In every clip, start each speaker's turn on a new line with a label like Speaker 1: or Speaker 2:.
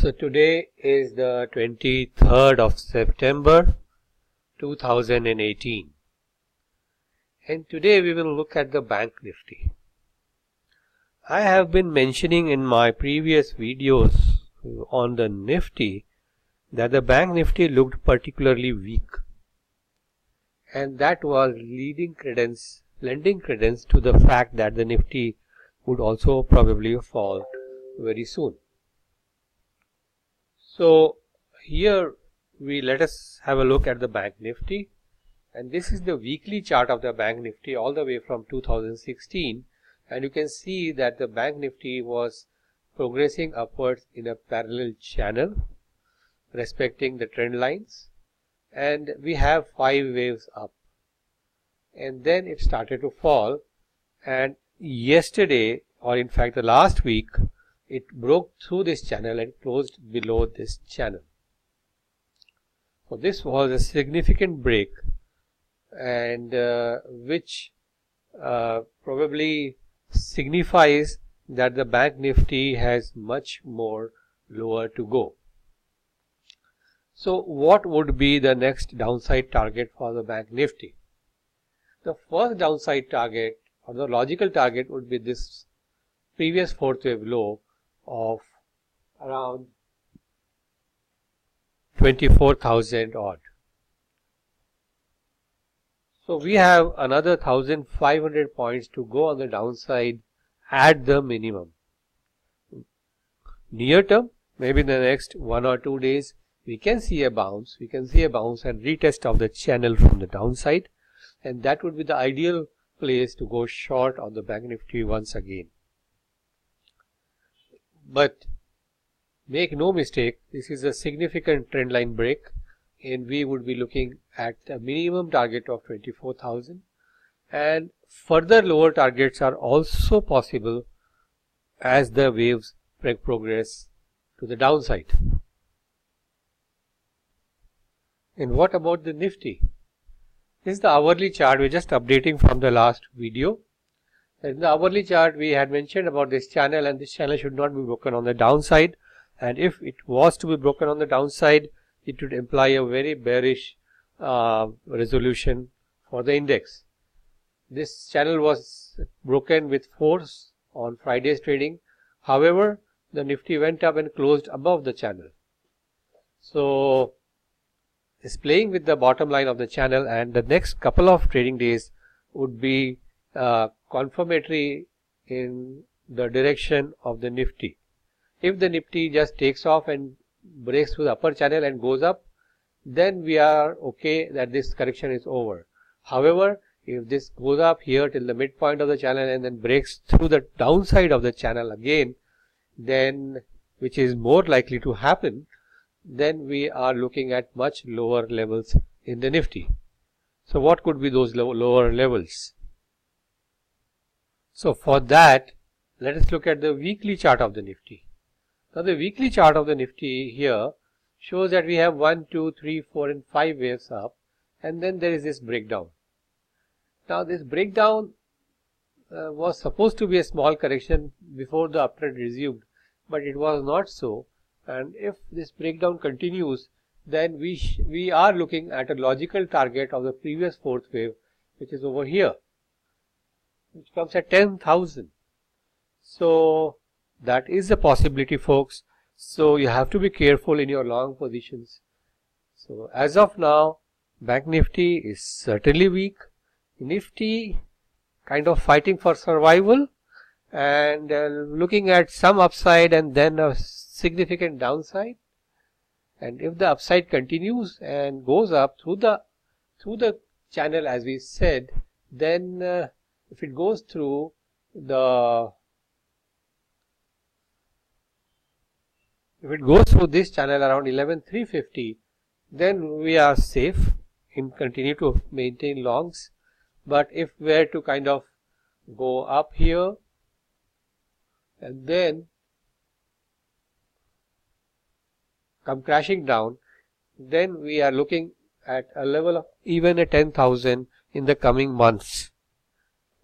Speaker 1: So today is the 23rd of September 2018, and today we will look at the Bank Nifty. I have been mentioning in my previous videos on the Nifty that the Bank Nifty looked particularly weak, and that was lending credence to the fact that the Nifty would also probably fall very soon. So here let us have a look at the Bank Nifty, and this is the weekly chart of the Bank Nifty all the way from 2016, and you can see that the Bank Nifty was progressing upwards in a parallel channel respecting the trend lines, and we have 5 waves up, and then it started to fall, and yesterday, or in fact the last week, it broke through this channel and closed below this channel. So this was a significant break, and which probably signifies that the Bank Nifty has much more lower to go. So what would be the next downside target for the Bank Nifty? The first downside target, or the logical target, would be this previous fourth wave low of around 24,000 odd. So we have another 1,500 points to go on the downside at the minimum. Near term, maybe in the next 1 or 2 days, we can see a bounce. We can see a bounce and retest of the channel from the downside, and that would be the ideal place to go short on the Bank Nifty once again. But make no mistake, this is a significant trendline break, and we would be looking at a minimum target of 24,000, and further lower targets are also possible as the waves progress to the downside. And what about the Nifty? This is the hourly chart. We're just updating from the last video. In the hourly chart, we had mentioned about this channel, and this channel should not be broken on the downside, and if it was to be broken on the downside, it would imply a very bearish resolution for the index. This channel was broken with force on Friday's trading. However, the Nifty went up and closed above the channel. So it's playing with the bottom line of the channel, and the next couple of trading days would be confirmatory in the direction of the Nifty. If the Nifty just takes off and breaks through the upper channel and goes up, then we are okay that this correction is over. However, if this goes up here till the midpoint of the channel and then breaks through the downside of the channel again, then, which is more likely to happen, then we are looking at much lower levels in the Nifty. So what could be those lower levels? So for that, let us look at the weekly chart of the Nifty. Now the weekly chart of the Nifty here shows that we have 1, 2, 3, 4 and 5 waves up, and then there is this breakdown. Now this breakdown was supposed to be a small correction before the uptrend resumed, but it was not so, and if this breakdown continues, then we are looking at a logical target of the previous fourth wave, which is over here, which comes at 10,000. So that is a possibility, folks. So you have to be careful in your long positions. So as of now, Bank Nifty is certainly weak. Nifty kind of fighting for survival, and looking at some upside and then a significant downside. And if the upside continues and goes up through the channel, as we said, then if it goes through this channel around 11,350, then we are safe and continue to maintain longs. But if we were to kind of go up here and then come crashing down, then we are looking at a level of even a 10,000 in the coming months.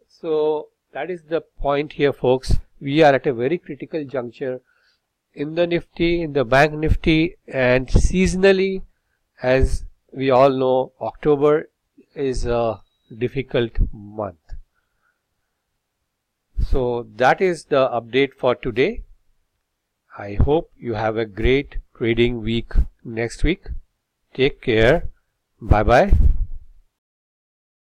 Speaker 1: So that is the point here, folks. We are at a very critical juncture in the Nifty, in the Bank Nifty, and seasonally, as we all know, October is a difficult month. So that is the update for today. I hope you have a great trading week next week. Take care. Bye bye.